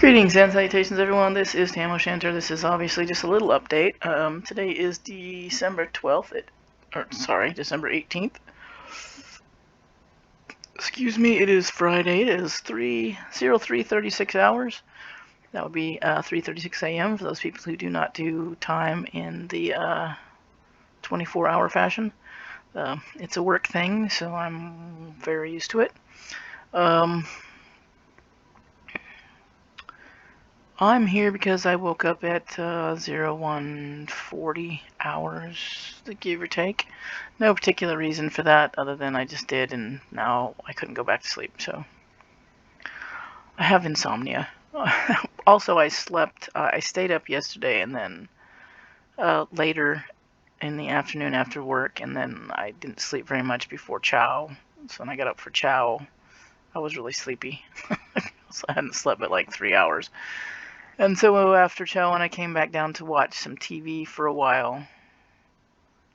Greetings and salutations, everyone. This is Tam O'Shanter. This is obviously just a little update. Today is December 12th, December 18th. Excuse me, it is Friday. It is 3:36 hours. That would be 3:36 a.m. for those people who do not do time in the 24-hour fashion. It's a work thing, so I'm very used to it. I'm here because I woke up at 01:40 hours, give or take. No particular reason for that other than I just did, and now I couldn't go back to sleep, so I have insomnia. Also, I stayed up yesterday and then later in the afternoon after work, and then I didn't sleep very much before chow. So when I got up for chow, I was really sleepy. So I hadn't slept but like 3 hours. And so after chow, when I came back down to watch some TV for a while,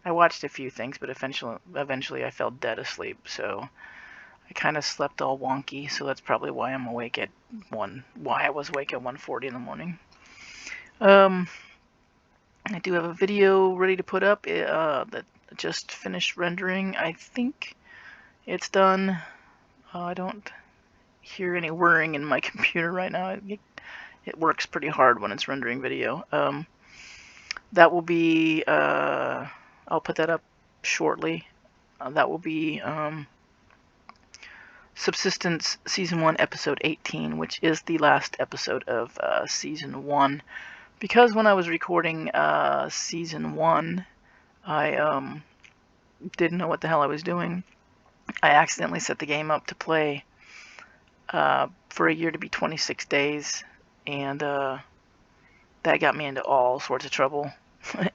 I watched a few things, but eventually I fell dead asleep. So I kind of slept all wonky. So that's probably why I'm awake at why I was awake at 1:40 in the morning. I do have a video ready to put up that just finished rendering. I think it's done. I don't hear any whirring in my computer right now. It works pretty hard when it's rendering video. That will be, I'll put that up shortly. That will be Subsistence Season 1, Episode 18, which is the last episode of Season 1. Because when I was recording Season 1, I didn't know what the hell I was doing. I accidentally set the game up to play for a year to be 26 days, and that got me into all sorts of trouble.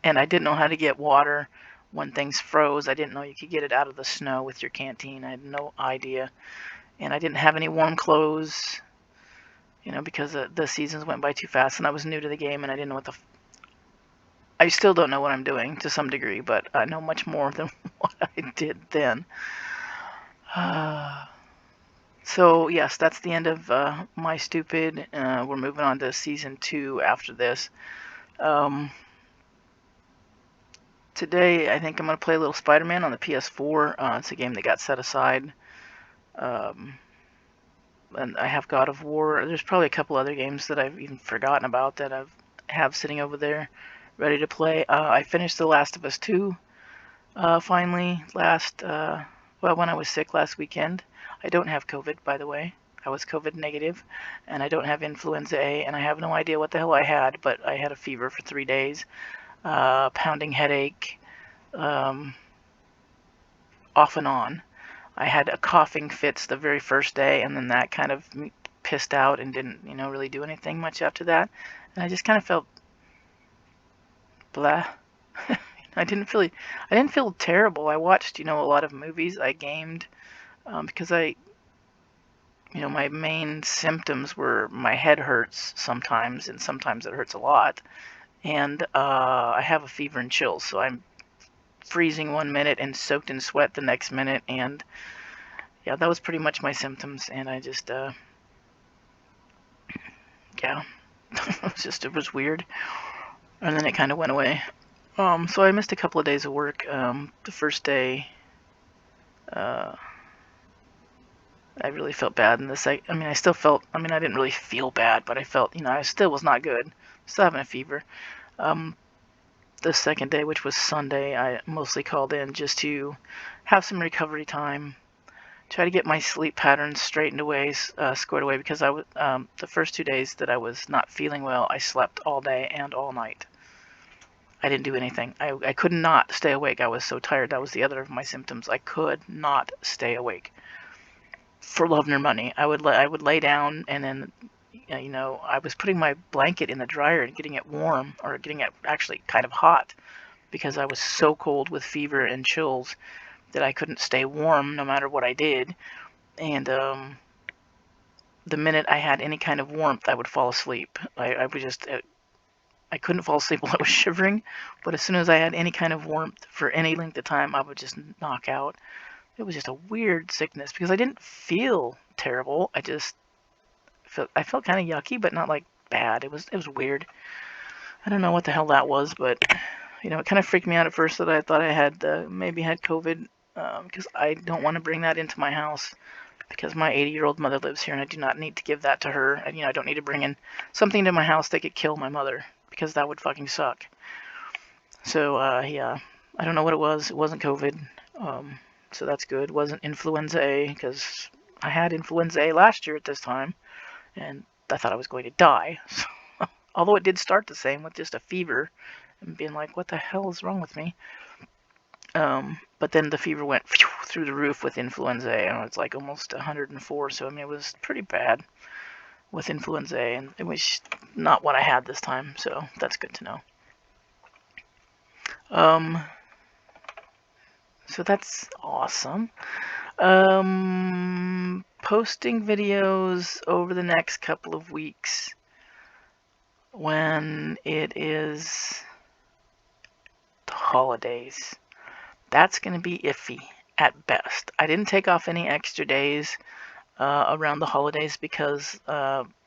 And I didn't know how to get water when things froze. I didn't know you could get it out of the snow with your canteen. I had no idea. And I didn't have any warm clothes, because the seasons went by too fast, and I was new to the game, and I didn't know I still don't know what I'm doing to some degree, but I know much more than what I did then. So yes, that's the end of my stupid. We're moving on to Season 2 after this. Today, I think I'm going to play a little Spider-Man on the PS4. It's a game that got set aside. And I have God of War. There's probably a couple other games that I've even forgotten about that I have sitting over there ready to play. I finished The Last of Us 2 finally when I was sick last weekend. I don't have COVID, by the way. I was COVID negative, and I don't have influenza A, and I have no idea what the hell I had, but I had a fever for 3 days, pounding headache, off and on. I had a coughing fits the very first day, and then that kind of pissed out and didn't, really do anything much after that. And I just kind of felt blah. I didn't feel terrible. I watched, a lot of movies. I gamed, because my main symptoms were my head hurts sometimes, and sometimes it hurts a lot. And I have a fever and chills, so I'm freezing 1 minute and soaked in sweat the next minute, and yeah, that was pretty much my symptoms. And I just it was weird, and then it kind of went away. So I missed a couple of days of work. The first day, I really felt bad, and I didn't really feel bad, but I felt, I still was not good. Still having a fever. The second day, which was Sunday, I mostly called in just to have some recovery time, try to get my sleep patterns straightened away, squared away, because the first 2 days that I was not feeling well, I slept all day and all night. I didn't do anything. I could not stay awake. I was so tired. That was the other of my symptoms. I could not stay awake. For love nor money. I would lay down, and then I was putting my blanket in the dryer and getting it warm, or getting it actually kind of hot, because I was so cold with fever and chills that I couldn't stay warm no matter what I did. And the minute I had any kind of warmth, I would fall asleep. I couldn't fall asleep while I was shivering, but as soon as I had any kind of warmth for any length of time, I would just knock out. It was just a weird sickness, because I didn't feel terrible. I just I felt kind of yucky, but not like bad. It was weird. I don't know what the hell that was, but it kind of freaked me out at first that I thought I had maybe had COVID, because I don't want to bring that into my house, because my 80-year-old mother lives here and I do not need to give that to her. And I don't need to bring in something to my house that could kill my mother, because that would fucking suck. So yeah, I don't know what it was. It wasn't COVID, so that's good. It wasn't influenza A, because I had influenza A last year at this time, and I thought I was going to die. So, although it did start the same with just a fever and being like, what the hell is wrong with me? But then the fever went through the roof with influenza A, and it was like almost 104. So I mean, it was pretty bad with influenza A, and it was not what I had this time. So that's good to know. So that's awesome. Posting videos over the next couple of weeks when it is the holidays. That's going to be iffy at best. I didn't take off any extra days around the holidays because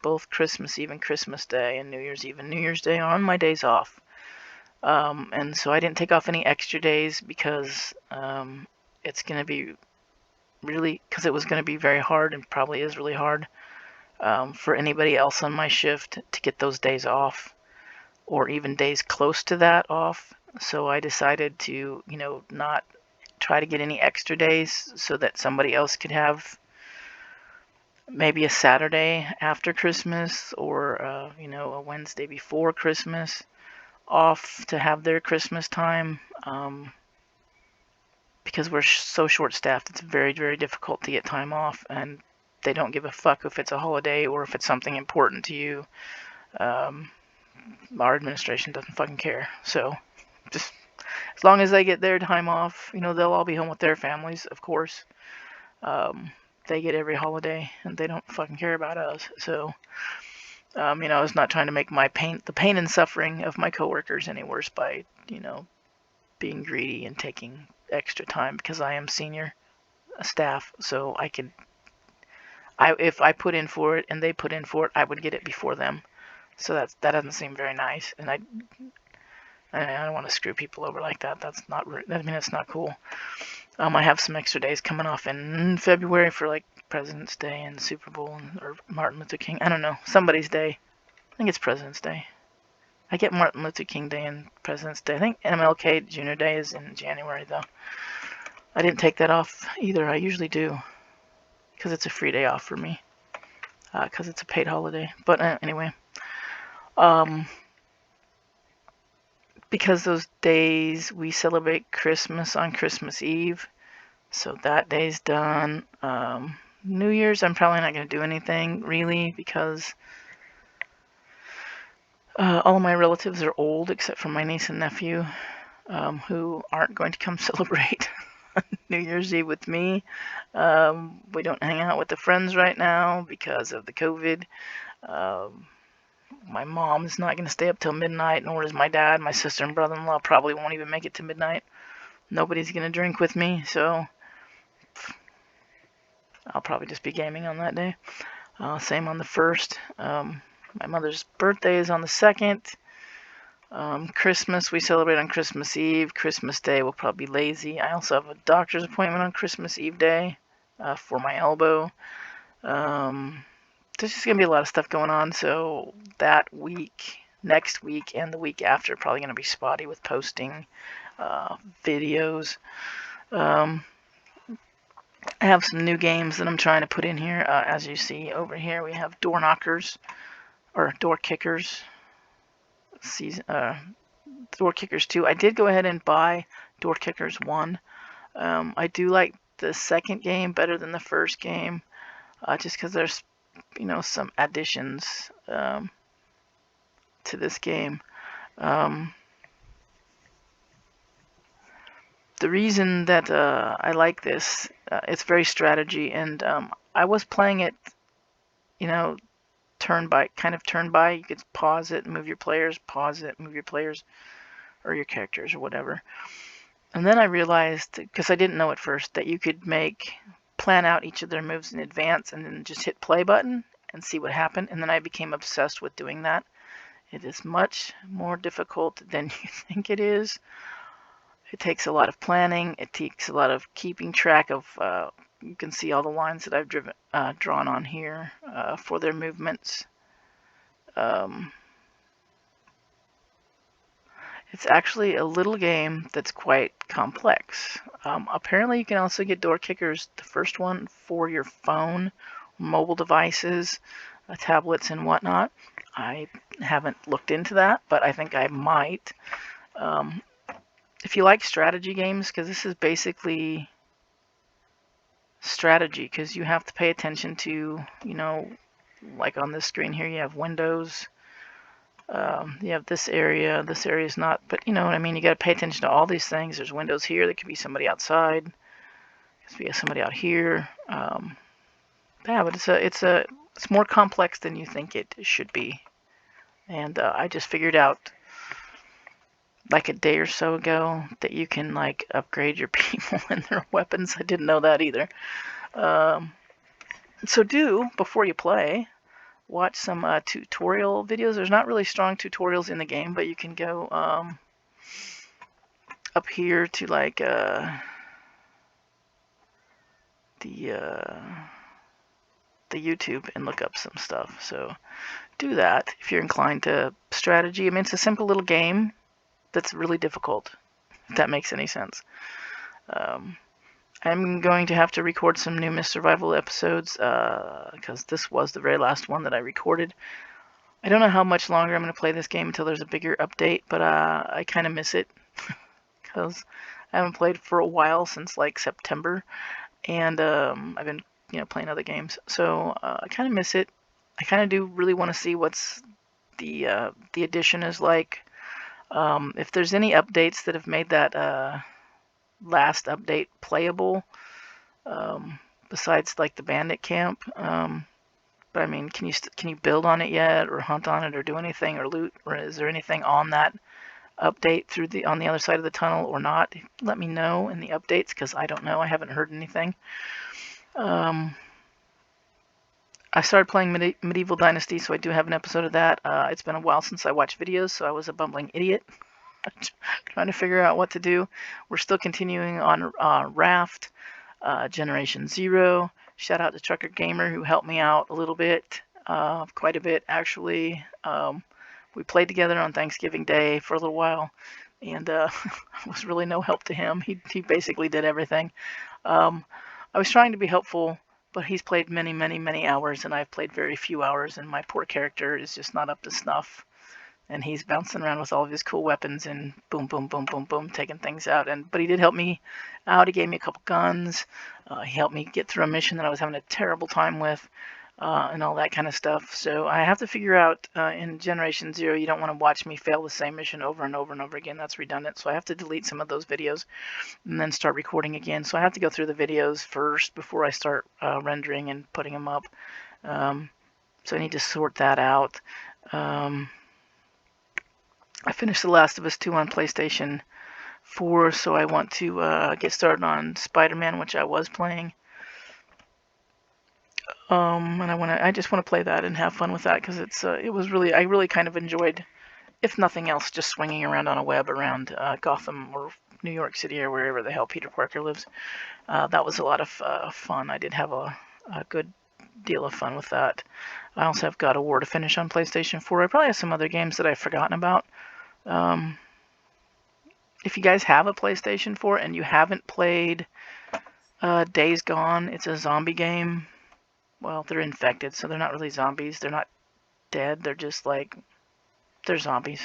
both Christmas Eve and Christmas Day and New Year's Eve and New Year's Day are on my days off. And so I didn't take off any extra days because it's going to be because it was going to be very hard, and probably is really hard for anybody else on my shift to get those days off, or even days close to that off. So I decided to, not try to get any extra days so that somebody else could have maybe a Saturday after Christmas, or a Wednesday before Christmas off to have their Christmas time. Because we're so short-staffed, it's very, very difficult to get time off, and they don't give a fuck if it's a holiday or if it's something important to you. Our administration doesn't fucking care. So just as long as they get their time off, they'll all be home with their families, of course. They get every holiday, and they don't fucking care about us. So, I was not trying to make the pain and suffering of my coworkers any worse by, being greedy and taking extra time, because I am senior staff, so if I put in for it and they put in for it, I would get it before them. So that doesn't seem very nice, and I don't want to screw people over like that. That's not cool. I have some extra days coming off in February for like President's Day and Super Bowl or Martin Luther King. I don't know, somebody's day. I think it's President's Day. I get Martin Luther King Day and President's Day. I think MLK Jr. Day is in January, though. I didn't take that off either. I usually do, because it's a free day off for me, because it's a paid holiday. But anyway, because those days we celebrate Christmas on Christmas Eve, so that day's done. New Year's, I'm probably not going to do anything, really, because all of my relatives are old, except for my niece and nephew, who aren't going to come celebrate New Year's Eve with me. We don't hang out with the friends right now because of the COVID. My mom's not going to stay up till midnight, nor is my dad. My sister and brother-in-law probably won't even make it to midnight. Nobody's going to drink with me, so I'll probably just be gaming on that day. Same on the 1st. My mother's birthday is on the 2nd. Christmas we celebrate on Christmas Eve. Christmas Day will probably be lazy. I also have a doctor's appointment on Christmas Eve day for my elbow. There's just going to be a lot of stuff going on, so that week, next week, and the week after are probably going to be spotty with posting videos. I have some new games that I'm trying to put in here. As you see over here, we have Door Knockers, or Door Kickers. Door Kickers 2. I did go ahead and buy Door Kickers 1. I do like the second game better than the first game, just because there's some additions to this game. The reason that I like this, it's very strategy, and I was playing it, turn by. You could pause it, move your players, pause it, move your players, or your characters, or whatever. And then I realized, because I didn't know at first, that you could plan out each of their moves in advance and then just hit play button and see what happened. And then I became obsessed with doing that. It is much more difficult than you think it is. It takes a lot of planning. It takes a lot of keeping track of. You can see all the lines that I've drawn on here for their movements. It's actually a little game that's quite complex. Apparently, you can also get door kickers, the first one, for your phone, mobile devices, tablets, and whatnot. I haven't looked into that, but I think I might. If you like strategy games, because this is basically strategy, because you have to pay attention to, like on this screen here, you have windows. You have this area is not, but you know what I mean, you got to pay attention to all these things. There's windows here, there could be somebody outside, there could be somebody out here. Yeah, but it's more complex than you think it should be. And I just figured out like a day or so ago that you can like upgrade your people and their weapons. I didn't know that either. So before you play, watch some tutorial videos. There's not really strong tutorials in the game, but you can go up here to like the YouTube and look up some stuff. So do that if you're inclined to strategy. I mean, it's a simple little game that's really difficult, if that makes any sense. I'm going to have to record some new Myst Survival episodes because this was the very last one that I recorded. I don't know how much longer I'm going to play this game until there's a bigger update, but I kind of miss it because I haven't played for a while, since like September, and I've been playing other games, so I kind of miss it. I kind of do really want to see what's the addition is like. If there's any updates that have made that last update playable, besides like the bandit camp. But I mean, can you build on it yet, or hunt on it, or do anything, or loot, or is there anything on that update on the other side of the tunnel or not? Let me know in the updates, because I don't know. I haven't heard anything. I started playing Medieval Dynasty, so I do have an episode of that. It's been a while since I watched videos, so I was a bumbling idiot trying to figure out what to do. We're still continuing on Raft, Generation Zero. Shout out to Trucker Gamer, who helped me out a little bit, quite a bit actually. We played together on Thanksgiving Day for a little while, and was really no help to him. He basically did everything. I was trying to be helpful, but he's played many, many, many hours, and I've played very few hours, and my poor character is just not up to snuff. And he's bouncing around with all of his cool weapons and boom, boom, boom, boom, boom, taking things out. But he did help me out. He gave me a couple guns. He helped me get through a mission that I was having a terrible time with, and all that kind of stuff. So I have to figure out in Generation Zero, you don't want to watch me fail the same mission over and over and over again. That's redundant. So I have to delete some of those videos and then start recording again. So I have to go through the videos first before I start rendering and putting them up. So I need to sort that out. I finished The Last of Us 2 on PlayStation 4, so I want to get started on Spider-Man, which I was playing. And I just want to play that and have fun with that, because I really kind of enjoyed, if nothing else, just swinging around on a web around Gotham or New York City or wherever the hell Peter Parker lives. That was a lot of fun. I did have a good deal of fun with that. I also have God of War to finish on PlayStation 4. I probably have some other games that I've forgotten about. If you guys have a PlayStation 4 and you haven't played Days Gone, it's a zombie game. Well, they're infected, so they're not really zombies. They're not dead. They're just like, they're zombies.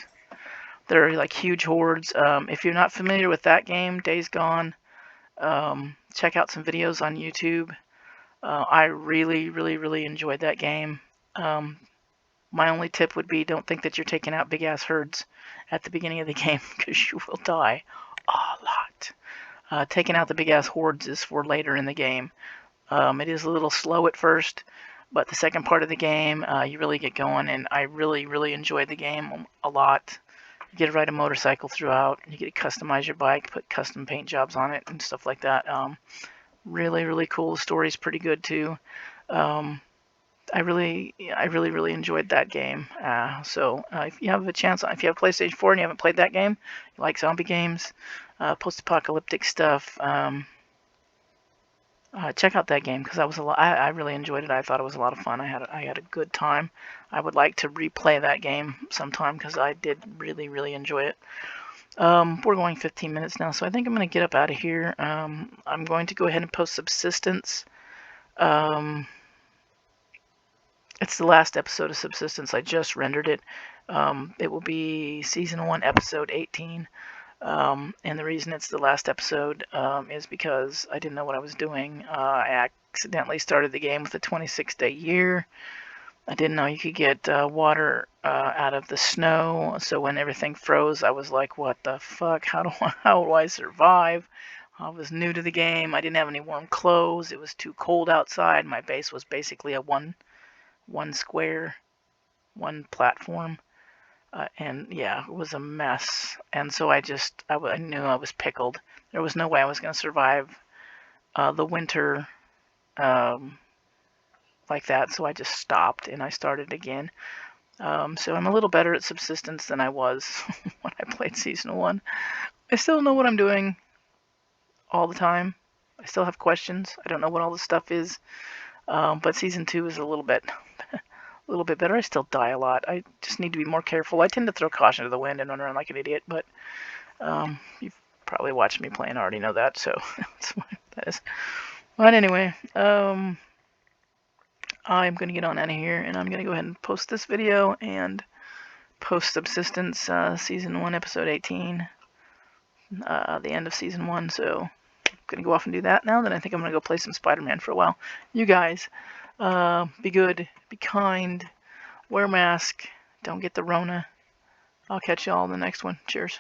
They're like huge hordes. If you're not familiar with that game, Days Gone, check out some videos on YouTube. I really, really, really enjoyed that game. My only tip would be, don't think that you're taking out big-ass herds at the beginning of the game, because you will die a lot. Taking out the big-ass hordes is for later in the game. It is a little slow at first, but the second part of the game, you really get going, and I really, really enjoyed the game a lot. You get to ride a motorcycle throughout. You get to customize your bike, put custom paint jobs on it, and stuff like that. Really, really cool. The story's pretty good, too. I really enjoyed that game. So if you have a chance, if you have PlayStation 4 and you haven't played that game, you like zombie games, post-apocalyptic stuff, check out that game because that was a lot. I really enjoyed it. I thought it was a lot of fun. I had a good time. I would like to replay that game sometime because I did really enjoy it. We're going 15 minutes now, so I think I'm going to get up out of here. I'm going to go ahead and post Subsistence. It's the last episode of Subsistence. I just rendered it. It will be Season 1, Episode 18. And the reason it's the last episode is because I didn't know what I was doing. I accidentally started the game with a 26-day year. I didn't know you could get water out of the snow, so when everything froze, I was like, what the fuck? How do I survive? I was new to the game. I didn't have any warm clothes. It was too cold outside. My base was basically a one square, one platform. And yeah, it was a mess. And so I knew I was pickled. There was no way I was going to survive the winter like that. So I just stopped and I started again. So I'm a little better at Subsistence than I was when I played Season 1. I still know what I'm doing all the time. I still have questions. I don't know what all this stuff is. But Season 2 is a little bit better. I still die a lot. I just need to be more careful. I tend to throw caution to the wind and run around like an idiot, but you've probably watched me play and already know that, so that's what that is. But anyway, I'm going to get on out of here, and I'm going to go ahead and post this video and post Subsistence Season 1, Episode 18, the end of Season 1, so I'm going to go off and do that now. Then I think I'm going to go play some Spider-Man for a while. You guys, be good, be kind, wear a mask, don't get the Rona. I'll catch y'all in the next one. Cheers.